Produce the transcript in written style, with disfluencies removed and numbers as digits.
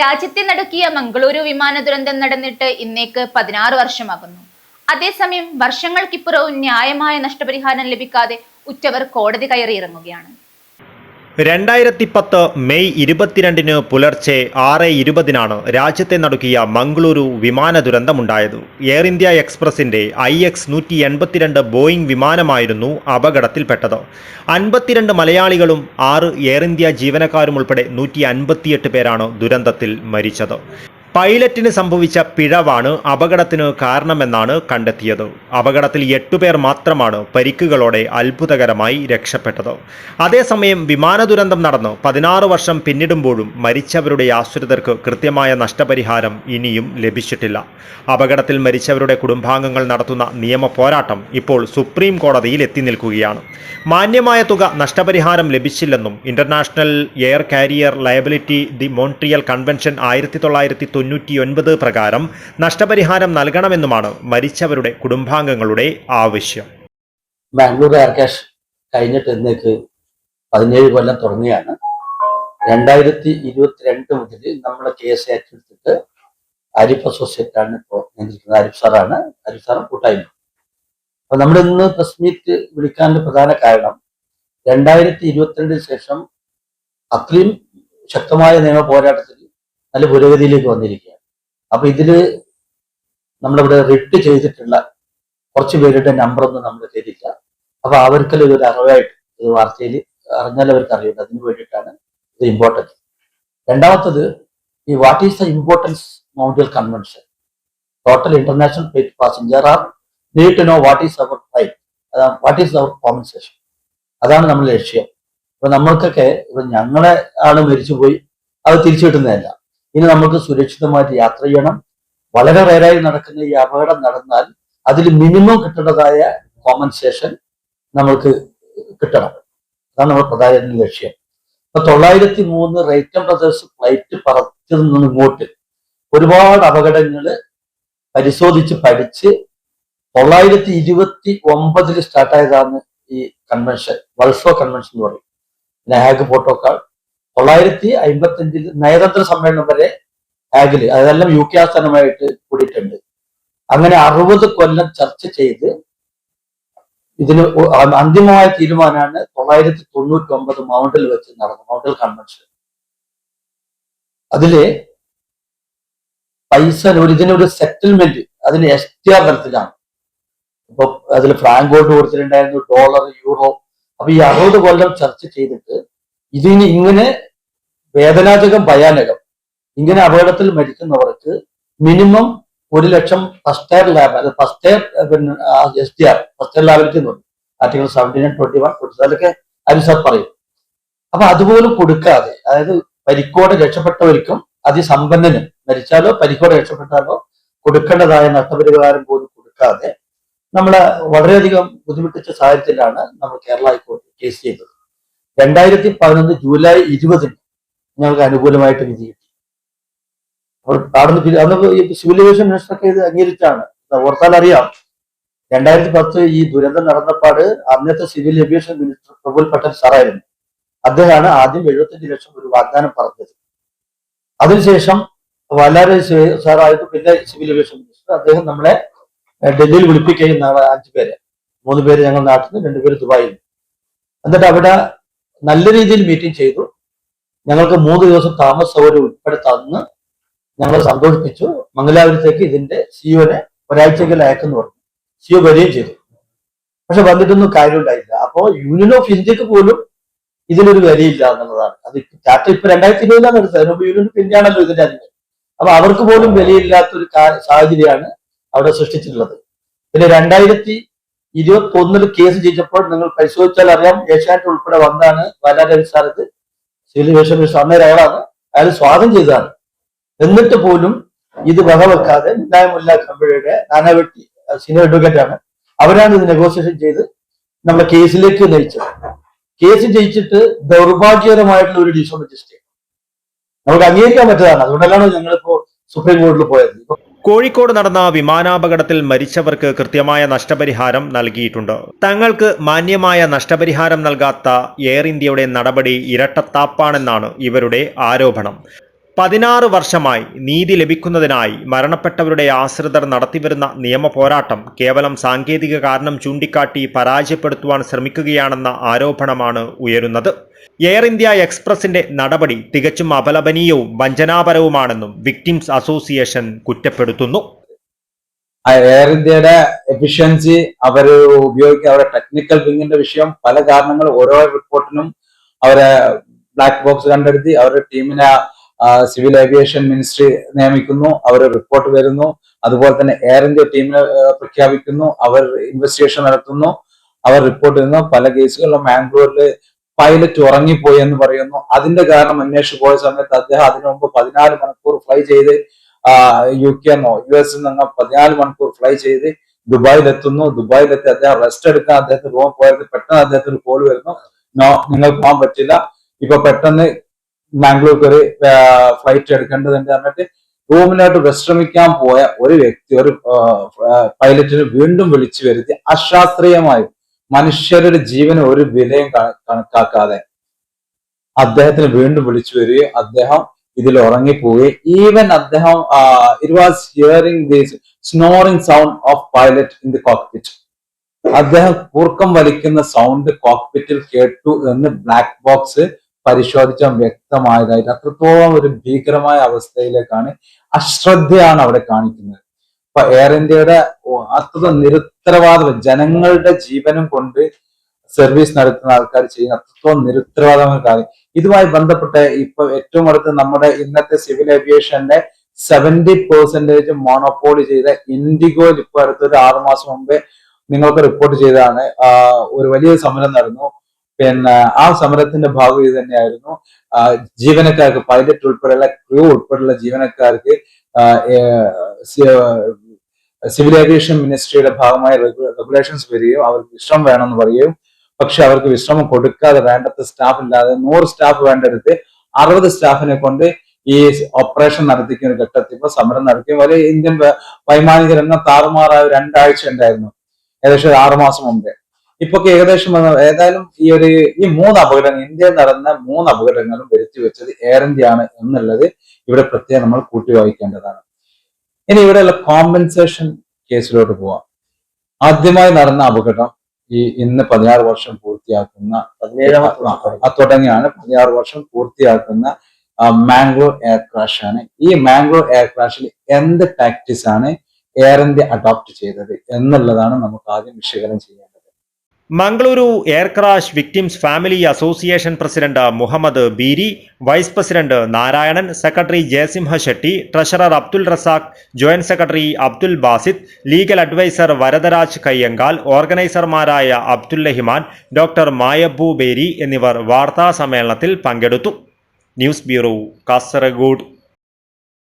രാജ്യത്തെ നടുക്കിയ മംഗളൂരു വിമാന ദുരന്തം നടന്നിട്ട് ഇന്നേക്ക് 16 വർഷമാകുന്നു. അതേസമയം വർഷങ്ങൾക്കിപ്പുറവും ന്യായമായ നഷ്ടപരിഹാരം ലഭിക്കാതെ ഉറ്റവർ കോടതി കയറിയിറങ്ങുകയാണ്. 2010 മെയ് 22 പുലർച്ചെ 6:20 രാജ്യത്തെ നടുക്കിയ മംഗളൂരു വിമാന ദുരന്തമുണ്ടായത്. എയർ ഇന്ത്യ എക്സ്പ്രസിന്റെ IX-182 ബോയിംഗ് വിമാനമായിരുന്നു അപകടത്തിൽപ്പെട്ടത്. 52 മലയാളികളും 6 എയർ ഇന്ത്യ ജീവനക്കാരും ഉൾപ്പെടെ 158 പേരാണ് ദുരന്തത്തിൽ മരിച്ചത്. പൈലറ്റിന് സംഭവിച്ച പിഴവാണ് അപകടത്തിന് കാരണമെന്നാണ് കണ്ടെത്തിയത്. അപകടത്തിൽ 8 പേർ മാത്രമാണ് പരിക്കുകളോടെ അത്ഭുതകരമായി രക്ഷപ്പെട്ടത്. അതേസമയം വിമാന ദുരന്തം നടന്ന് 16 വർഷം പിന്നിടുമ്പോഴും മരിച്ചവരുടെ ആശ്രിതർക്ക് കൃത്യമായ നഷ്ടപരിഹാരം ഇനിയും ലഭിച്ചിട്ടില്ല. അപകടത്തിൽ മരിച്ചവരുടെ കുടുംബാംഗങ്ങൾ നടത്തുന്ന നിയമ പോരാട്ടം ഇപ്പോൾ സുപ്രീം കോടതിയിൽ എത്തി നിൽക്കുകയാണ്. മാന്യമായ തുക നഷ്ടപരിഹാരം ലഭിച്ചില്ലെന്നും international air carrier liability the Montreal convention 1999 പ്രകാരം നഷ്ടപരിഹാരം നൽകണമെന്നുമാണ് മരിച്ചവരുടെ കുടുംബാംഗങ്ങളുടെ ആവശ്യം. ബാംഗ്ലൂർ എയർ ക്യാഷ് കഴിഞ്ഞിട്ട് ഇന്നേക്ക് 17 കൊല്ലം തുടങ്ങിയാണ്. 2022 മുതൽ നമ്മൾ കേസ് ഏറ്റെടുത്തിട്ട് ആരിഫ് അസോസിയേറ്റ് ആണ് ഇപ്പോൾ നിയന്ത്രിക്കുന്നത്. ആരിഫ് സാറും കൂട്ടായ്മ. അപ്പൊ നമ്മൾ ഇന്ന് പ്രസ് മീറ്റ് വിളിക്കാനുള്ള പ്രധാന കാരണം 2022 ശേഷം അത്രയും ശക്തമായ നിയമ പോരാട്ടത്തിൽ നല്ല പുരോഗതിയിലേക്ക് വന്നിരിക്കുകയാണ്. അപ്പൊ ഇതില് നമ്മളിവിടെ റിട്ട് ചെയ്തിട്ടുള്ള കുറച്ച് പേരുടെ നമ്പറൊന്നും നമ്മൾ ചെയ്തില്ല. അപ്പൊ അവർക്കെല്ലാം ഇതൊരു അറിവായിട്ട് ഇത് വാർത്തയിൽ അറിഞ്ഞാൽ അവർക്ക് അറിയുന്നത്, അതിന് വേണ്ടിയിട്ടാണ് ഇത് ഇമ്പോർട്ടൻസ്. രണ്ടാമത്തത്, ഈ what is the importance Montreal convention, total international flight passenger are need to know what is our right, what is our compensation, അതാണ് നമ്മുടെ ലക്ഷ്യം. ഇപ്പൊ നമ്മൾക്കൊക്കെ ഇപ്പൊ ഞങ്ങളെ ആള് മരിച്ചുപോയി, അത് തിരിച്ചു കിട്ടുന്നതല്ല. ഇനി നമുക്ക് സുരക്ഷിതമായിട്ട് യാത്ര ചെയ്യണം. വളരെ റേറായി നടക്കുന്ന ഈ അപകടം നടന്നാൽ അതിൽ മിനിമം കിട്ടേണ്ടതായ കോമ്പൻസേഷൻ നമ്മൾക്ക് കിട്ടണം. അതാണ് നമ്മുടെ പ്രധാന ലക്ഷ്യം. ഇപ്പൊ 903 റൈറ്റൻ ബ്രദേഴ്സ് ഫ്ലൈറ്റ് പറത്തിൽ നിന്ന് ഇങ്ങോട്ട് ഒരുപാട് അപകടങ്ങൾ പരിശോധിച്ച് പഠിച്ച് 929 സ്റ്റാർട്ടായതാണ് ഈ കൺവെൻഷൻ, വൾസോ കൺവെൻഷൻ എന്ന് പറയും. ഹാഗ് പ്രോട്ടോക്കോൾ 955 നയതന്ത്ര സമ്മേളനം വരെ ഹാഗില്, അതെല്ലാം UK ആസ്ഥാനമായിട്ട് കൂടിയിട്ടുണ്ട്. അങ്ങനെ 60 കൊല്ലം ചർച്ച ചെയ്ത് ഇതിന് അന്തിമമായ തീരുമാനമാണ് 999 മൗണ്ടിൽ വെച്ച് നടന്ന മൗണ്ടിൽ കൺവെൻഷൻ. അതില് പൈസ ഇതിനൊരു സെറ്റിൽമെന്റ് അതിന് STR തലത്തിലാണ്. ഇപ്പൊ അതിൽ ഫ്രാങ്കോട്ട് കൊടുത്തിട്ടുണ്ടായിരുന്നു, ഡോളർ, യൂറോ. അപ്പൊ ഈ 60 കൊല്ലം ചർച്ച ചെയ്തിട്ട് ഇതിന് ഇങ്ങനെ വേദനാജകം, ഭയാനകം, ഇങ്ങനെ അപകടത്തിൽ മരിക്കുന്നവർക്ക് മിനിമം 1 ലക്ഷം ഫസ്റ്റ് എയർ ലാബ്, അത് first air STR first air liability എന്ന് പറയും. ആർട്ടിക്കിൾ 79, 21 അതൊക്കെ അനുസാർ പറയും. അപ്പൊ അതുപോലും കൊടുക്കാതെ, അതായത് പരിക്കോടെ രക്ഷപ്പെട്ടവർക്കും അതിസമ്പന്നനും മരിച്ചാലോ പരിക്കോടെ രക്ഷപ്പെട്ടാലോ കൊടുക്കേണ്ടതായ നഷ്ടപരിഹാരം പോലും കൊടുക്കാതെ നമ്മളെ വളരെയധികം ബുദ്ധിമുട്ടിച്ച സാഹചര്യത്തിലാണ് നമ്മൾ കേരള ഹൈക്കോടതി കേസ് ചെയ്തത്. 2011 ജൂലൈ 20 ഞങ്ങൾക്ക് അനുകൂലമായിട്ട് വിധി കിട്ടി. അപ്പോൾ അന്ന് സിവിൽ ഏവിയേഷൻ മിനിസ്റ്ററൊക്കെ ഇത് അംഗീകരിച്ചാണ്. ഓർത്താൽ അറിയാം, 2010 ഈ ദുരന്തം നടന്നപ്പാട് അന്നത്തെ civil aviation minister Praful Patel സാറായിരുന്നു. അദ്ദേഹമാണ് ആദ്യം 75 ലക്ഷം ഒരു വാഗ്ദാനം പറഞ്ഞത്. അതിനുശേഷം വളരെ സാറായിട്ട് പിന്നെ സിവിൽ ഏവിയേഷൻ മിനിസ്റ്റർ അദ്ദേഹം നമ്മളെ ഡൽഹിയിൽ വിളിപ്പിക്കുകയും 5 പേര്, 3 പേര് ഞങ്ങൾ നാട്ടിൽ നിന്ന്, 2 പേര് ദുബായിൽ. എന്നിട്ട് അവിടെ നല്ല രീതിയിൽ മീറ്റിംഗ് ചെയ്തു. ഞങ്ങൾക്ക് 3 ദിവസം താമസ സൗകര്യം ഉൾപ്പെടെ തന്ന് ഞങ്ങൾ സന്തോഷിപ്പിച്ചു. മംഗലാപുരത്തേക്ക് ഇതിന്റെ സിഒനെ ഒരാഴ്ചയ്ക്ക് അയക്കെന്ന് പറഞ്ഞു. സിഒ വരികയും ചെയ്തു. പക്ഷെ വന്നിട്ടൊന്നും കാര്യമുണ്ടായില്ല. അപ്പോ യൂണിയൻ ഓഫ് ഇന്ത്യക്ക് പോലും ഇതിനൊരു വിലയില്ല എന്നുള്ളതാണ്. അത് ടാറ്റ ഇപ്പൊ 2020 എടുത്തത്, യൂണിയൻ ഓഫ് ഇന്ത്യ ആണല്ലോ ഇതിന്റെ അതിന്. അപ്പൊ അവർക്ക് പോലും വിലയില്ലാത്തൊരു സാഹചര്യമാണ് അവിടെ സൃഷ്ടിച്ചിട്ടുള്ളത്. പിന്നെ 2021 കേസ് ജയിച്ചപ്പോൾ നിങ്ങൾ പരിശോധിച്ചാൽ അറിയാം, ഏഷ്യാനെറ്റ് ഉൾപ്പെടെ വന്നാണ് ബാലാരവി സാർ ഇത് സിവിൽ ഏവിയേഷൻ മിനിസ്റ്റർ അന്നേരം അയാൾ സ്വാഗതം ചെയ്തതാണ്. എന്നിട്ട് പോലും ഇത് വകവെക്കാതെ മുല്ല കമ്പനിയുടെ നാനാവെട്ടി സീനിയർ അഡ്വക്കേറ്റ് ആണ്, അവരാണ് ഇത് നെഗോസിയേഷൻ ചെയ്ത് നമ്മളെ കേസിലേക്ക് നയിച്ചത്. കേസ് ജയിച്ചിട്ട് ദൗർഭാഗ്യകരമായിട്ടുള്ള ഒരു ഡിസിഷൻ രജിസ്റ്റർ നമുക്ക് അംഗീകരിക്കാൻ പറ്റതാണ്. അതുകൊണ്ടല്ലാണ് ഞങ്ങളിപ്പോ സുപ്രീം കോടതിയിൽ പോയത്. കോഴിക്കോട് നടന്ന വിമാനാപകടത്തിൽ മരിച്ചവർക്ക് കൃത്യമായ നഷ്ടപരിഹാരം നൽകിയിട്ടുണ്ട്. തങ്ങൾക്ക് മാന്യമായ നഷ്ടപരിഹാരം നൽകാത്ത എയർ ഇന്ത്യയുടെ നടപടി ഇരട്ടത്താപ്പാണെന്നാണ് ഇവരുടെ ആരോപണം. 16 വർഷമായി നീതി ലഭിക്കുന്നതിനായി മരണപ്പെട്ടവരുടെ ആശ്രിതർ നടത്തിവരുന്ന നിയമ പോരാട്ടം കേവലം സാങ്കേതിക കാരണം ചൂണ്ടിക്കാട്ടി പരാജയപ്പെടുത്തുവാൻ ശ്രമിക്കുകയാണെന്ന ആരോപണമാണ് ഉയരുന്നത്. എയർ ഇന്ത്യ എക്സ്പ്രസിന്റെ നടപടി തികച്ചും അപലപനീയവും വഞ്ചനാപരവുമാണെന്നും വിക്ടിംസ് അസോസിയേഷൻ കുറ്റപ്പെടുത്തുന്നു. എയർ ഇന്ത്യയുടെ എഫിഷ്യൻസി അവർ ഉപയോഗിക്കുക, അവരുടെ ടെക്നിക്കൽ വിങ്ങിന്റെ വിഷയം, പല കാരണങ്ങൾ ഓരോ റിപ്പോർട്ടിനും അവരെ ബ്ലാക്ക് ബോക്സ് കണ്ടെടുത്തി അവരുടെ ടീമിനെ സിവിൽ ഏവിയേഷൻ മിനിസ്ട്രി നിയമിക്കുന്നു, അവർ റിപ്പോർട്ട് വരുന്നു. അതുപോലെ തന്നെ എയർ ഇന്ത്യ ടീമിനെ പ്രഖ്യാപിക്കുന്നു, അവർ ഇൻവെസ്റ്റിഗേഷൻ നടത്തുന്നു, അവർ റിപ്പോർട്ട് ചെയ്യുന്നു. പല കേസുകളിലും മാംഗ്ലൂരിൽ പൈലറ്റ് ഉറങ്ങിപ്പോയി എന്ന് പറയുന്നു. അതിന്റെ കാരണം അന്വേഷിച്ചു പോയ സമയത്ത് അദ്ദേഹം അതിനു മുമ്പ് 14 മണിക്കൂർ ഫ്ലൈ ചെയ്ത് UK എന്നോ US നിന്നോ 14 മണിക്കൂർ ഫ്ലൈ ചെയ്ത് ദുബായിലെത്തുന്നു. ദുബായിലെത്തി അദ്ദേഹം റെസ്റ്റ് എടുക്കാൻ അദ്ദേഹത്തിന് റൂം പോയത് പെട്ടെന്ന് അദ്ദേഹത്തിന് കോൾ വരുന്നു, നോ നിങ്ങൾ പോകാൻ പറ്റില്ല, ഇപ്പൊ പെട്ടെന്ന് മാംഗ്ലൂർക്ക് ഒരു ഫ്ലൈറ്റ് എടുക്കേണ്ടതുണ്ട് പറഞ്ഞിട്ട് റൂമിലോട്ട് വിശ്രമിക്കാൻ പോയ ഒരു വ്യക്തി, ഒരു പൈലറ്റിന് വീണ്ടും വിളിച്ചു വരുത്തി അശാസ്ത്രീയമായി മനുഷ്യരുടെ ജീവന് ഒരു വിലയും കണക്കാക്കാതെ അദ്ദേഹത്തിന് വീണ്ടും വിളിച്ചു വരികയും അദ്ദേഹം ഇതിൽ ഉറങ്ങിപ്പോവുകയും ഈവൻ അദ്ദേഹം it was hearing this snoring sound of pilot in the cockpit. അദ്ദേഹം കൂർക്കം വലിക്കുന്ന സൗണ്ട് കോക്പിറ്റിൽ കേട്ടു എന്ന് ബ്ലാക്ക് ബോക്സ് പരിശോധിച്ച വ്യക്തമായതായിട്ട് അത്രത്തോളം ഒരു ഭീകരമായ അവസ്ഥയിലേക്കാണ്, അശ്രദ്ധയാണ് അവിടെ കാണിക്കുന്നത്. ഇപ്പൊ എയർ ഇന്ത്യയുടെ അത്ര നിരുത്തരവാദം, ജനങ്ങളുടെ ജീവനും കൊണ്ട് സർവീസ് നടത്തുന്ന ആൾക്കാർ ചെയ്യുന്ന അത്രത്തോളം നിരുത്തരവാദമായ കാര്യം. ഇതുമായി ബന്ധപ്പെട്ട് ഇപ്പൊ ഏറ്റവും അടുത്ത് നമ്മുടെ ഇന്നത്തെ സിവിൽ ഏവിയേഷന്റെ 70% മോണോപോളി ചെയ്ത ഇൻഡിഗോയിൽ ഇപ്പൊ അടുത്തൊരു 6 മാസം മുമ്പേ നിങ്ങൾക്ക് റിപ്പോർട്ട് ചെയ്തതാണ്, ഒരു വലിയ സമരം നടന്നു. പിന്നെ ആ സമരത്തിന്റെ ഭാഗം ഇത് തന്നെയായിരുന്നു. ജീവനക്കാർക്ക്, പൈലറ്റ് ഉൾപ്പെടെയുള്ള ക്രൂ ഉൾപ്പെടെയുള്ള ജീവനക്കാർക്ക് സിവിൽ ഏവിയേഷൻ മിനിസ്ട്രിയുടെ ഭാഗമായി റെഗുലേഷൻസ് വരികയും അവർക്ക് വിശ്രമം വേണമെന്ന് പറയുകയും, പക്ഷെ അവർക്ക് വിശ്രമം കൊടുക്കാതെ വേണ്ടത്ര സ്റ്റാഫ് ഇല്ലാതെ 100 സ്റ്റാഫ് വേണ്ടെടുത്ത് 60 സ്റ്റാഫിനെ കൊണ്ട് ഈ ഓപ്പറേഷൻ നടത്തിക്കുന്ന ഘട്ടത്തിൽ ഇപ്പൊ സമരം നടത്തിയും വലിയ ഇന്ത്യൻ വൈമാനിക രംഗം താറുമാറായ 2 ആഴ്ച ഉണ്ടായിരുന്നു, ഏകദേശം 6 മാസം മുമ്പേ. ഇപ്പൊ ഏകദേശം ഏതായാലും ഈ 3 അപകടങ്ങൾ, ഇന്ത്യയിൽ നടന്ന 3 അപകടങ്ങളും വരുത്തി വെച്ചത് എയർ ഇന്ത്യ ആണ് എന്നുള്ളത് ഇവിടെ പ്രത്യേകം നമ്മൾ കൂട്ടി വായിക്കേണ്ടതാണ്. ഇനി ഇവിടെയുള്ള കോമ്പൻസേഷൻ കേസിലോട്ട് പോവാം. ആദ്യമായി നടന്ന അപകടം ഇന്ന് 16 വർഷം പൂർത്തിയാക്കുന്ന 17 തുടങ്ങിയാണ് 16 വർഷം പൂർത്തിയാക്കുന്ന മാംഗ്ലൂർ എയർ ക്രാഷ് ആണ്. ഈ മാംഗ്ലൂർ എയർ ക്രാഷിൽ എന്ത് ടാക്ടിക്സ് ആണ് എയർ ഇന്ത്യ അഡോപ്റ്റ് ചെയ്തത് എന്നുള്ളതാണ് നമുക്ക് ആദ്യം വിശകലനം ചെയ്യേണ്ടത്. Mangaluru air crash victims family association president Muhammad Beeri, vice president Narayanan, secretary Jayasimha Shetty, treasurer Abdul Razak, joint secretary Abdul Basid, legal adviser Varadaraj Kayyankal, ഓർഗനൈസർമാരായ അബ്ദുൽ റഹിമാൻ, ഡോക്ടർ മായബു ബേരി എന്നിവർ വാർത്താ സമ്മേളനത്തിൽ പങ്കെടുത്തു. News bureau, Kasaragod.